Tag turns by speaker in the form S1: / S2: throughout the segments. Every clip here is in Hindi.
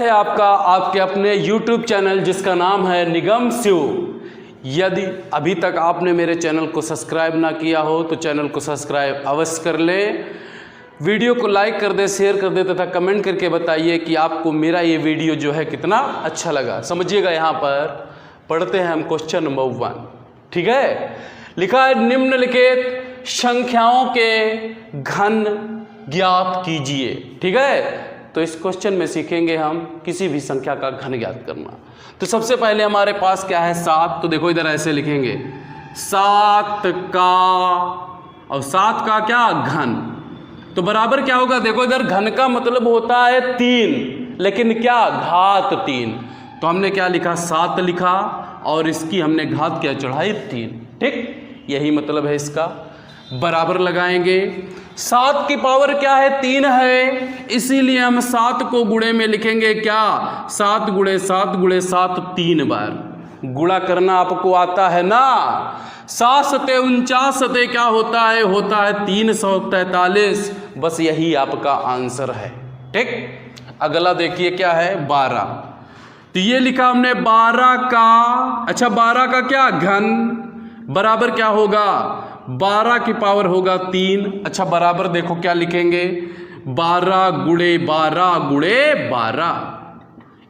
S1: है आपका आपके अपने YouTube चैनल जिसका नाम है निगम शिव। यदि अभी तक आपने मेरे चैनल को सब्सक्राइब ना किया हो तो चैनल को सब्सक्राइब अवश्य कर लें, वीडियो को लाइक कर दे, शेयर कर दे तथा कमेंट करके बताइए कि आपको मेरा ये वीडियो जो है कितना अच्छा लगा। समझिएगा, यहाँ पर पढ़ते हैं हम क्वेश्चन नंबर 1। ठीक है, लिखा है निम्नलिखित संख्याओं के घन ज्ञात कीजिए। ठीक है, तो इस क्वेश्चन में सीखेंगे हम किसी भी संख्या का घन ज्ञात करना। तो सबसे पहले हमारे पास क्या है 7। तो देखो इधर ऐसे लिखेंगे 7 का, और 7 का क्या घन, तो बराबर क्या होगा। देखो इधर घन का मतलब होता है 3, लेकिन क्या घात 3। तो हमने क्या लिखा 7 लिखा और इसकी हमने घात क्या चढ़ाई 3। ठीक, यही मतलब है इसका। बराबर लगाएंगे, 7 की पावर क्या है 3 है, इसीलिए हम 7 को गुणे में लिखेंगे क्या 7 गुणे 7 गुणे 7 3 बार। गुणा करना आपको आता है ना। 7 सते 49 सते क्या होता है 343। बस यही आपका आंसर है। ठीक, अगला देखिए क्या है 12। तो ये लिखा हमने 12 का, अच्छा 12 का क्या घन, बराबर क्या होगा 12 की पावर होगा 3। अच्छा बराबर देखो क्या लिखेंगे 12 गुणे 12 गुणे 12।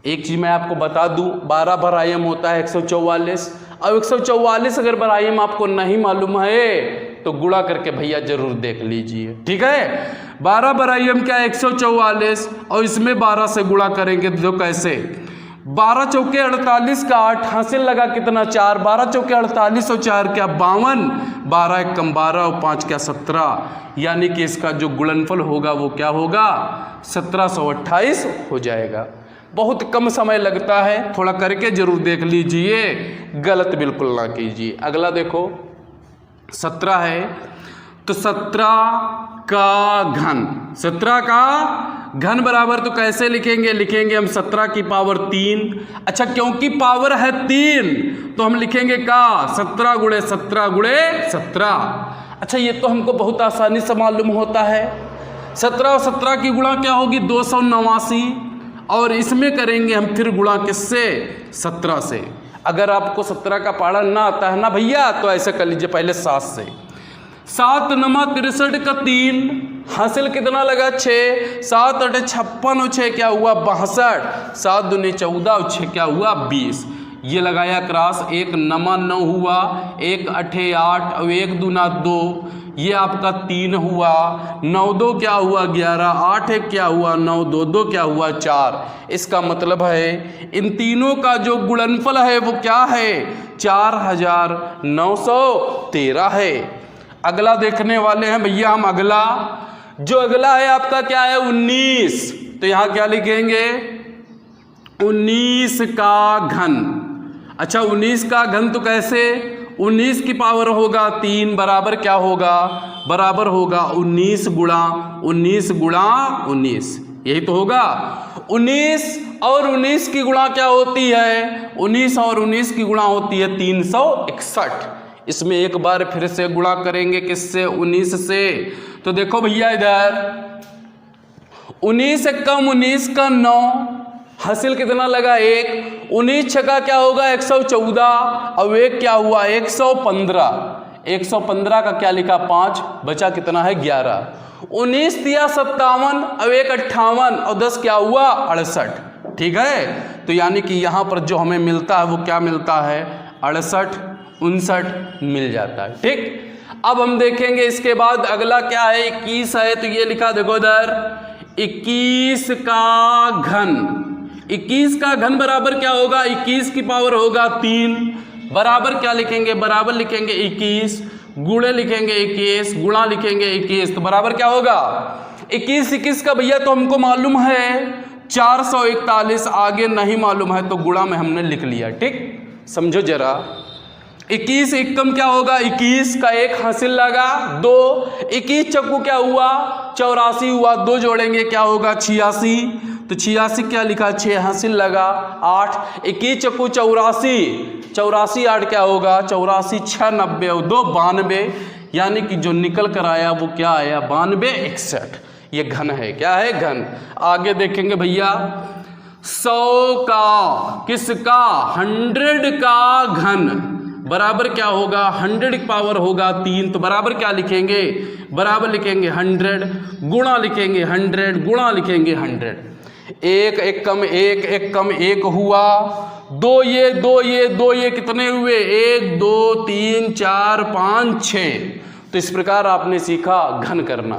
S1: एक चीज मैं आपको बता दूं, 12 बरायम होता है 144। अब 144 अगर बरायम आपको नहीं मालूम है तो गुणा करके भैया जरूर देख लीजिए। ठीक है, 12 बरायम क्या 144 और इसमें 12 से गुणा करेंगे तो कैसे 12 चौके 48 का 8 हासिल लगा कितना 4, 12 चौके 48 और 4 क्या 52, 12 एक कम 12 और 5 क्या 17, यानी कि इसका जो गुणनफल होगा वो क्या होगा 1728 हो जाएगा। बहुत कम समय लगता है, थोड़ा करके जरूर देख लीजिए, गलत बिल्कुल ना कीजिए। अगला देखो 17 है, तो 17 का घन, 17 का घन बराबर तो कैसे लिखेंगे, लिखेंगे हम 17 की पावर 3। अच्छा क्योंकि पावर है 3 तो हम लिखेंगे का 17 गुणे 17 गुणे 17। अच्छा ये तो हमको बहुत आसानी से मालूम होता है। 17 और 17 की गुणा क्या होगी 289, और इसमें करेंगे हम फिर गुणा किससे 17 से। अगर आपको 17 का पढ़ा ना आता है ना भैया तो ऐसे कर लीजिए पहले 7 से। 7 नमा 63 का 3 हासिल कितना लगा 6, 7 8 56 और 6 क्या हुआ 62, 7 दूनी 14 और 6 क्या हुआ 20। ये लगाया क्रॉस, 1 नमा 9 हुआ, 1 8 8 और 1 दूना 2, ये आपका 3 हुआ, 9 2 क्या हुआ 11, 8 1 क्या हुआ 9, 2 2 क्या हुआ 4। इसका मतलब है इन तीनों का जो गुणनफल है वो क्या है 4913 है। अगला देखने वाले हैं भैया हम। अगला जो अगला है आपका क्या है 19। तो यहां क्या लिखेंगे 19 का घन। अच्छा 19 का घन तो कैसे, 19 की पावर होगा 3 बराबर क्या होगा, बराबर होगा 19 गुणा 19 गुणा 19, यही तो होगा। 19 और 19 की गुणा क्या होती है, 19 और 19 की गुणा होती है 361। इसमें एक बार फिर से गुणा करेंगे किससे 19 से। तो देखो भैया इधर 19 एक कम 19 का 9 हासिल कितना लगा 1, 19 छका क्या होगा 114 और 1 क्या हुआ 115, 115 का क्या लिखा 5, बचा कितना है 11, 19 दिया 57 और 1 58 और 10 क्या हुआ 68। ठीक है, तो यानी कि यहाँ पर जो हमें मिलता है वो क्या मिलता है 68 59 मिल जाता है। ठीक, अब हम देखेंगे इसके बाद अगला क्या है 21 है। तो ये लिखा देखो इधर 21 का घन, 21 का घन बराबर क्या होगा 21 की पावर होगा 3 बराबर क्या लिखेंगे, बराबर लिखेंगे 21 गुणे लिखेंगे 21 गुणा लिखेंगे 21। तो बराबर क्या होगा 21 का भैया तो हमको मालूम है 441, आगे नहीं मालूम है तो गुणा में हमने लिख लिया। ठीक, समझो जरा 21 एक कम क्या होगा 21 का 1 हासिल लगा 2, 21 चक्कू क्या हुआ 84 हुआ, 2 जोड़ेंगे क्या होगा 86, तो 86 क्या लिखा 6 हासिल लगा 8, 21 चक्कू 84, 84 8 क्या होगा 84 6 90 और 2 92, यानी कि जो निकल कर आया वो क्या आया 92 61। ये घन है, क्या है घन। आगे देखेंगे भैया 100 का, किसका, 100 का घन बराबर क्या होगा, 100 की पावर होगा 3, तो बराबर क्या लिखेंगे, बराबर लिखेंगे 100, गुणा लिखेंगे 100, गुणा लिखेंगे 100। एक एक कम एक, एक कम एक हुआ, दो ये कितने हुए, 1 2 3 4 5 6। तो इस प्रकार आपने सीखा घन करना।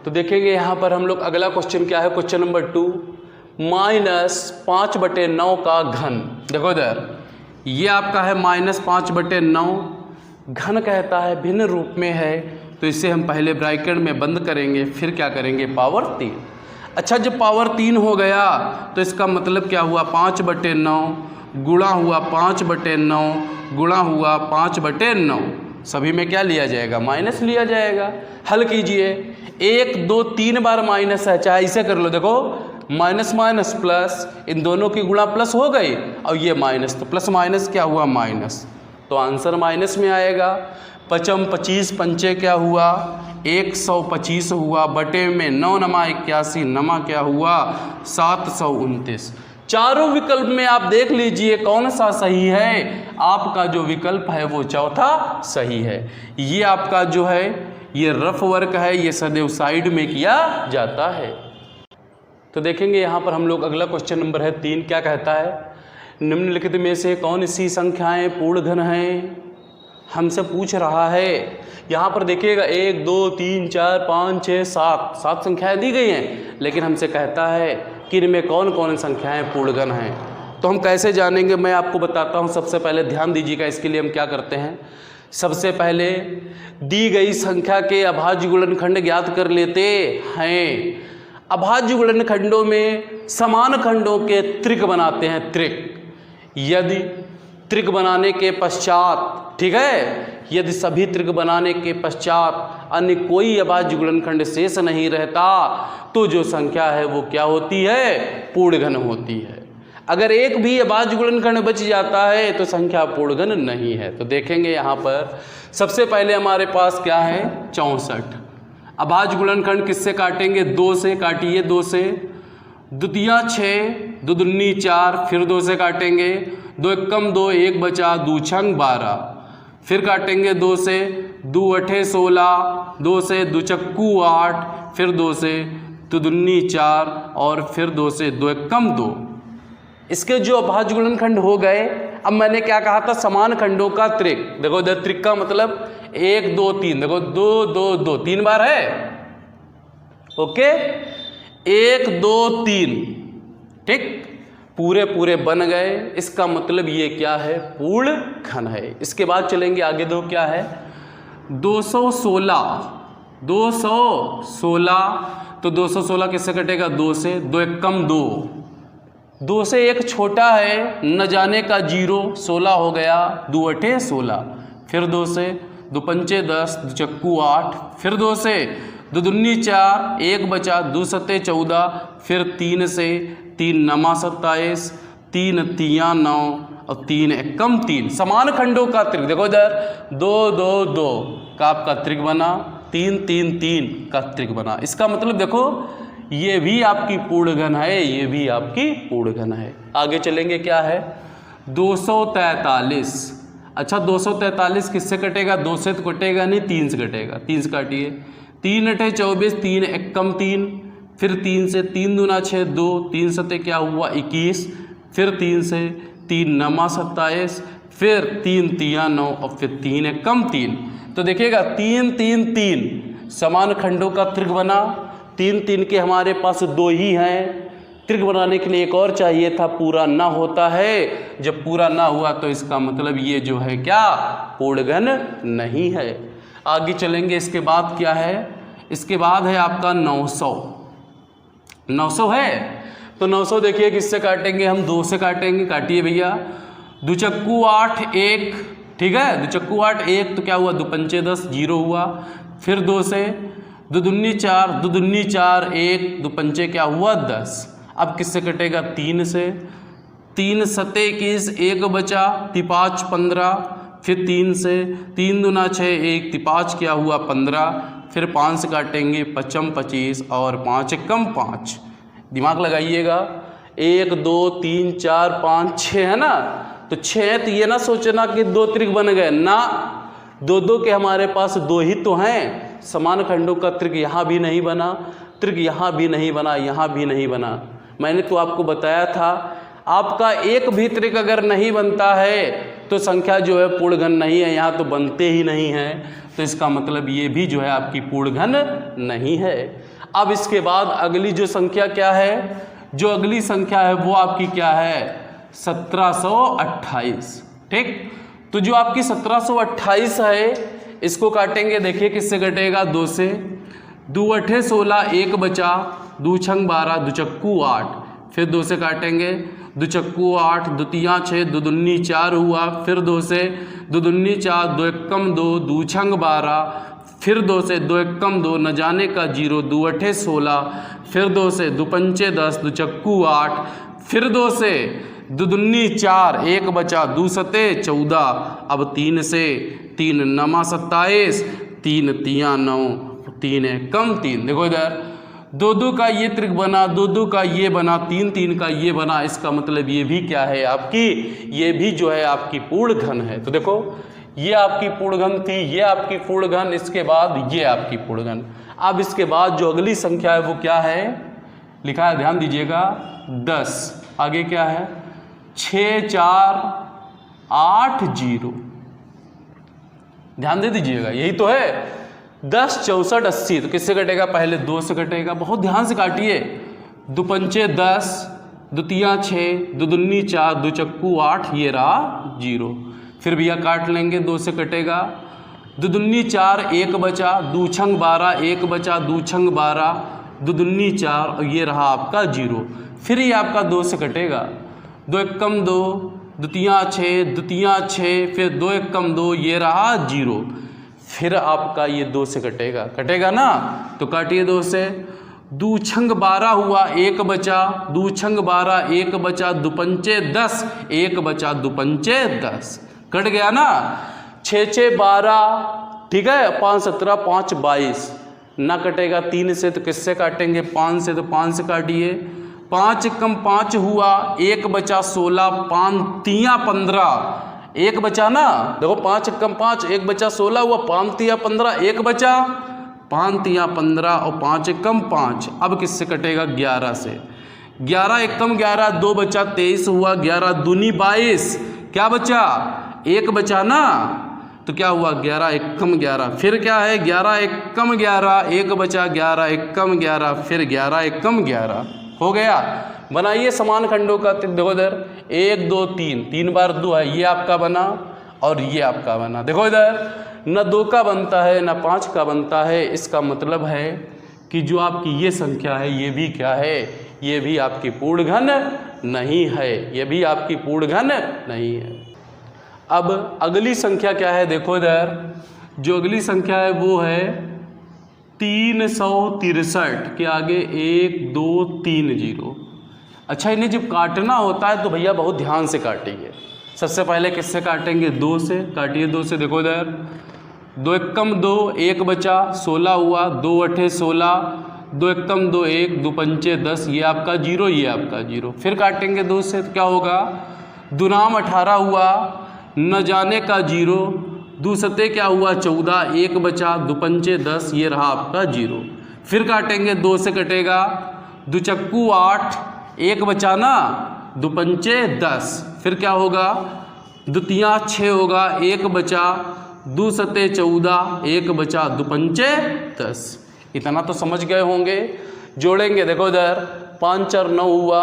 S1: तो देखेंगे यहाँ पर हम लोग अगला क्वेश्चन क्या है, क्वेश्चन नंबर 2, -5/9 का घन। देखो इधर ये आपका है -5/9, घन कहता है भिन्न रूप में है, तो इसे हम पहले ब्रैकेट में बंद करेंगे, फिर क्या करेंगे, पावर 3। अच्छा, जब पावर 3 हो गया तो इसका मतलब क्या हुआ, 5/9 गुणा हुआ 5/9 गुणा हुआ 5/9, सभी में क्या लिया जाएगा, माइनस लिया जाएगा। हल कीजिए, 1 2 3 बार माइनस है, चाहे इसे कर लो, देखो माइनस माइनस प्लस, इन दोनों की गुणा प्लस हो गई, और ये माइनस, तो प्लस माइनस क्या हुआ, माइनस, तो आंसर माइनस में आएगा। 5 25 पंचे क्या हुआ, 125 हुआ, बटे में 9 नमा 81, नमा क्या हुआ, 729। चारों विकल्प में आप देख लीजिए कौन सा सही है, आपका जो विकल्प है वो चौथा सही है। ये आपका जो है ये रफ वर्क है, ये सदैव साइड में किया जाता है। तो देखेंगे यहाँ पर हम लोग अगला क्वेश्चन नंबर है 3, क्या कहता है, निम्नलिखित में से कौन सी संख्याएं पूर्ण घन हैं, हमसे पूछ रहा है। यहाँ पर देखिएगा 1 2 3 4 5 6 7 संख्याएं दी गई हैं, लेकिन हमसे कहता है कि इनमें कौन कौन संख्याएं पूर्ण घन हैं। तो हम कैसे जानेंगे, मैं आपको बताता हूँ। सबसे पहले ध्यान दीजिएगा, इसके लिए हम क्या करते हैं, सबसे पहले दी गई संख्या के अभाज्य गुणनखंड ज्ञात कर लेते हैं। अभाज्य गुणनखंडों में समान खंडों के त्रिक बनाते हैं, त्रिक। यदि त्रिक बनाने के पश्चात, ठीक है, यदि सभी त्रिक बनाने के पश्चात अन्य कोई अभाज्य गुणनखंड शेष नहीं रहता, तो जो संख्या है वो क्या होती है, पूर्ण घन होती है। अगर एक भी अभाज्य गुणनखंड बच जाता है तो संख्या पूर्ण घन नहीं है। तो देखेंगे यहाँ पर सबसे पहले हमारे पास क्या है, 64। अभाज्य गुणनखंड किससे काटेंगे, 2 से काटिए, 2 से, द्वितीया 6, दो दूनी 4, फिर 2 से काटेंगे, 2 एकम 2, 1 बचा, 2 छंग 12, फिर काटेंगे 2 से, 2 अठे 16, 2 से 2 चक्कू 8, फिर 2 से, 2 दूनी 4, और फिर 2 से 2 एकम 2। इसके जो अभाज्य गुणनखंड हो गए। अब मैंने क्या कहा था, समान खंडों का त्रिक। देखो इधर त्रिक का मतलब 1 2 3, देखो 2 2 2 3 बार है, ओके, 1 2 3, ठीक, पूरे पूरे बन गए। इसका मतलब ये क्या है, पूर्ण घन है। इसके बाद चलेंगे आगे, दो क्या है, 216, 216, तो 216 किससे कटेगा, 2 से, 2 एकम 2, 2 से 1 छोटा है, न जाने का 0, 16 हो गया, 2 अठे 16, फिर 2 से, 2 पंचे 10, 2 चक्कू 8, फिर 2 से, 2 दूनी 4, 1 बचा, 2 सत्ते 14, फिर 3 से, 3 नमा 27, 3 तिया 9, और 3 एकम 3। समान खंडों का त्रिक, देखो इधर 2 2 2 का आपका त्रिक बना, 3 3 3 का त्रिक बना। इसका मतलब देखो ये भी आपकी पूर्ण घन है, ये भी आपकी पूर्ण घन है। आगे चलेंगे, क्या है, 243। अच्छा, 243 किससे कटेगा, 2 से तो कटेगा नहीं, 3 से कटेगा, 3 से काटिए, 3 अठे 24, 3 एकम 3, फिर 3 से, 3 दूना 6 2, 3 सत्ते क्या हुआ 21, फिर 3 से, 3 नमा 27, फिर 3 तिया 9, और फिर 3 एकम 3। तो देखिएगा 3 3 3 समान खंडों का त्रिक बना। 3 3 के हमारे पास 2 ही हैं, त्रिक बनाने के लिए एक और चाहिए था, पूरा ना होता है। जब पूरा ना हुआ तो इसका मतलब ये जो है क्या, पूर्ण घन नहीं है। आगे चलेंगे, इसके बाद क्या है, इसके बाद है आपका 900। 900 है, तो 900 देखिए किससे काटेंगे हम, 2 से काटेंगे, काटिए भैया, 2 चक्कू 8 1, ठीक है, 2 चक्कू 8 1, तो क्या हुआ, 2 पंचे 10, 0 हुआ, फिर 2 से, 2 दूनी 4, 2 दूनी 4 1, 2 पंचे क्या हुआ 10। अब किससे कटेगा, 3 से, 3 सत्ते 21, 1 बचा, 5 15, फिर 3 से, 3 दूना 6 1, 5 क्या हुआ 15, फिर 5 से काटेंगे, 5 25, और 5 एकम 5। दिमाग लगाइएगा, 1 2 3 4 5 6 है ना, तो 6 है तो ये ना सोचना कि 2 त्रिक बन गए ना, 2 के हमारे पास 2 ही तो हैं। समान खंडों का त्रिक यहाँ भी नहीं बना, त्रिक यहाँ भी नहीं बना, यहाँ भी नहीं बना। मैंने तो आपको बताया था आपका एक भी त्रिक अगर नहीं बनता है तो संख्या जो है पूर्ण घन नहीं है, यहाँ तो बनते ही नहीं हैं, तो इसका मतलब ये भी जो है आपकी पूर्ण घन नहीं है। अब इसके बाद अगली जो संख्या क्या है, जो अगली संख्या है वो आपकी क्या है 1728। ठीक, तो जो आपकी 1728 है इसको काटेंगे, देखिए किससे कटेगा 2 से। 2 अठे 16, 1 बचा, 2 छंग 12, 2 चक्कू 8, फिर 2 से काटेंगे, 2 चक्कू 8, 2 तियाँ 6, 2 दूनी 4 हुआ, फिर 2 से, 2 दूनी 4, 2 एकम 2, 2 छंग 12, फिर 2 से, 2 एकम 2, न जाने का 0, 2 अठे 16, फिर 2 से, 2 पंचे 10, 2 चक्कू 8, फिर 2 से, 2 दूनी 4, 1 बचा, 2 सते 14, अब 3 से, 3 नमा 27, 3 तियाँ 9, 3 एकम 3। देखो इधर 2 का ये त्रिक बना, 2 का ये बना, 3 का ये बना, इसका मतलब ये भी क्या है आपकी, ये भी जो है आपकी पूर्ण घन है। तो देखो ये आपकी पूर्ण घन थी, ये आपकी पूर्ण घन, इसके बाद ये आपकी पूर्ण घन। अब इसके बाद जो अगली संख्या है वो क्या है, लिखा है ध्यान दीजिएगा 10, आगे क्या है 6 4 8 0, ध्यान दे दीजिएगा यही तो है 10 64 80। तो किससे कटेगा, पहले 2 से कटेगा, बहुत ध्यान से काटिए। 2 पंचे 10, 2 तियाँ 6, 2 दूनी 4, 2 चक्कू 8, ये रहा 0। फिर भैया काट लेंगे, 2 से कटेगा, 2 दूनी 4, 1 बचा, 2 छंग 12, 1 बचा, 2 छंग 12, 2 दूनी 4, और ये रहा आपका 0। फिर ये आपका 2 से कटेगा, 2 एकम 2, 2 तियाँ 6, 2 तियाँ 6, फिर 2 एकम 2, ये रहा 0। फिर आपका ये 2 से कटेगा, कटेगा ना, तो काटिए 2 से। 2 छंग 12 हुआ, 1 बचा, 2 छंग 12, 1 बचा, 2 पंचे 10, 1 बचा, 2 पंचे 10, कट गया ना। 6 6 12, ठीक है, 5 17, 5 22, ना कटेगा 3 से, तो किससे काटेंगे 5 से, तो 5 से काटिए। 5 एकम 5 हुआ, 1 बचा 16, 5 तियाँ 15, 1 बचा ना, देखो 5 एकम 5, 1 बचा 16 हुआ, 5 तियाँ 15, 1 बचा, 5 तियाँ 15 और 5 एकम 5। अब किससे कटेगा 11 से, 11 एकम 11, 2 बचा 23 हुआ, 11 दूनी 22, क्या बचा 1 बचा ना, तो क्या हुआ 11 एकम 11, फिर क्या है 11 एकम 11, 1 बचा, 11 एकम 11, फिर 11 एकम 11 हो गया। बनाइए समान खंडों का त्रिक, देखो इधर 1 2 3, 3 बार 2 है, ये आपका बना और ये आपका बना। देखो इधर न 2 का बनता है न 5 का बनता है, इसका मतलब है कि जो आपकी ये संख्या है ये भी क्या है, ये भी आपकी पूर्ण घन नहीं है, ये भी आपकी पूर्ण घन नहीं है। अब अगली संख्या क्या है, देखो इधर जो अगली संख्या है वो है 363 के आगे 1 2 3 0। अच्छा, इन्हें जब काटना होता है तो भैया बहुत ध्यान से काटिए। सबसे पहले किससे काटेंगे 2 से, काटिए 2 से। देखो इधर 2 एकम 2, 1 बचा 16 हुआ, 2 अठे 16, 2 एकम 2 1, 2 पंचे 10, ये आपका 0, ये आपका 0। फिर काटेंगे 2 से तो क्या होगा, दुनाम 18 हुआ, न जाने का 0, 2 सते क्या हुआ 14, 1 बचा, 2 पंचे 10, ये रहा आपका 0। फिर काटेंगे 2 से कटेगा, 2 चक्कू 8, 1 बचा ना, 2 पंचे 10, फिर क्या होगा 2 तियाँ 6 होगा, 1 बचा, 2 सते 14, 1 बचा, 2 पंचे 10। इतना तो समझ गए होंगे। जोड़ेंगे, देखो इधर 5 4 9 हुआ,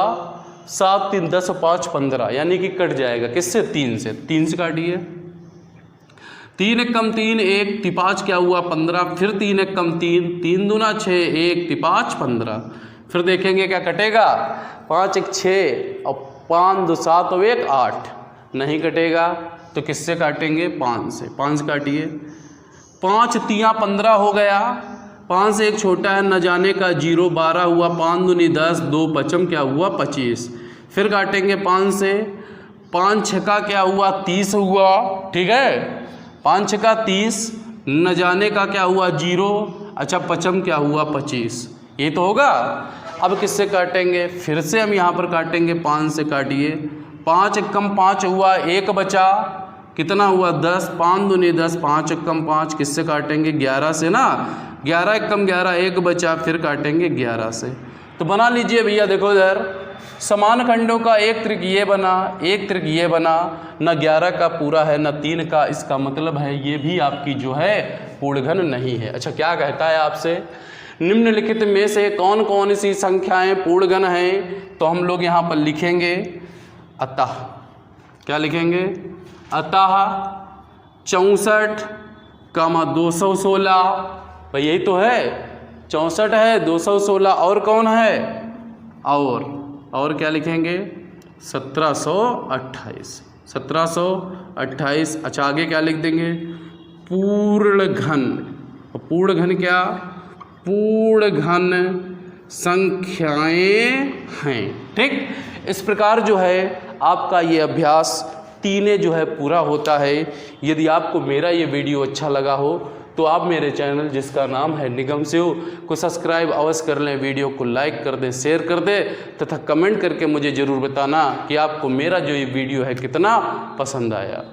S1: 7 3 10 5 15, यानी कि कट जाएगा किससे 3 से, 3 से काटिए। 3 एकम 3, 1 5 क्या हुआ 15, फिर 3 एकम 3, 3 दूना 6, 1 5 15। फिर देखेंगे क्या कटेगा, 5 1 6 और 5 2 7 और 1 8, नहीं कटेगा तो किससे काटेंगे 5 से, 5 से काटिए। 5 तियाँ 15 हो गया, 5 से 1 छोटा है, न जाने का 0, 12 हुआ, 5 दूनी 10, 2 पचम क्या हुआ 25। फिर काटेंगे 5 से, 5 छक्का क्या हुआ 30 हुआ, ठीक है, 5 छक्का 30, न जाने का क्या हुआ 0, अच्छा पचम क्या हुआ 25, ये तो होगा। अब किससे काटेंगे, फिर से हम यहाँ पर काटेंगे 5 से काटिए, 5 एकम 5 हुआ, 1 बचा, कितना हुआ 10, 5 दूनी 10, 5 एकम 5, किससे काटेंगे 11 से ना, 11 एकम 11, 1 बचा, फिर काटेंगे 11 से। तो बना लीजिए भैया, देखो इधर समान खंडों का एक त्रिक ये बना, एक त्रिक ये बना, न 11 का पूरा है न 3 का, इसका मतलब है ये भी आपकी जो है पूर्णघन नहीं है। अच्छा क्या कहता है आपसे, निम्नलिखित में से कौन कौन सी संख्याएं पूर्णघन हैं, तो हम लोग यहाँ पर लिखेंगे अतः, क्या लिखेंगे, अतः 64, 216, भाई यही तो है, 64 है, 216, और कौन है, और क्या लिखेंगे 1728, 1728। अच्छा आगे क्या लिख देंगे, पूर्णघन, पूर्णघन क्या, पूर्णघन संख्याएं हैं। ठीक, इस प्रकार जो है आपका ये अभ्यास 3 जो है पूरा होता है। यदि आपको मेरा ये वीडियो अच्छा लगा हो तो आप मेरे चैनल जिसका नाम है निगम शिव को सब्सक्राइब अवश्य कर लें, वीडियो को लाइक कर दें, शेयर कर दें तथा कमेंट करके मुझे ज़रूर बताना कि आपको मेरा जो ये वीडियो है कितना पसंद आया।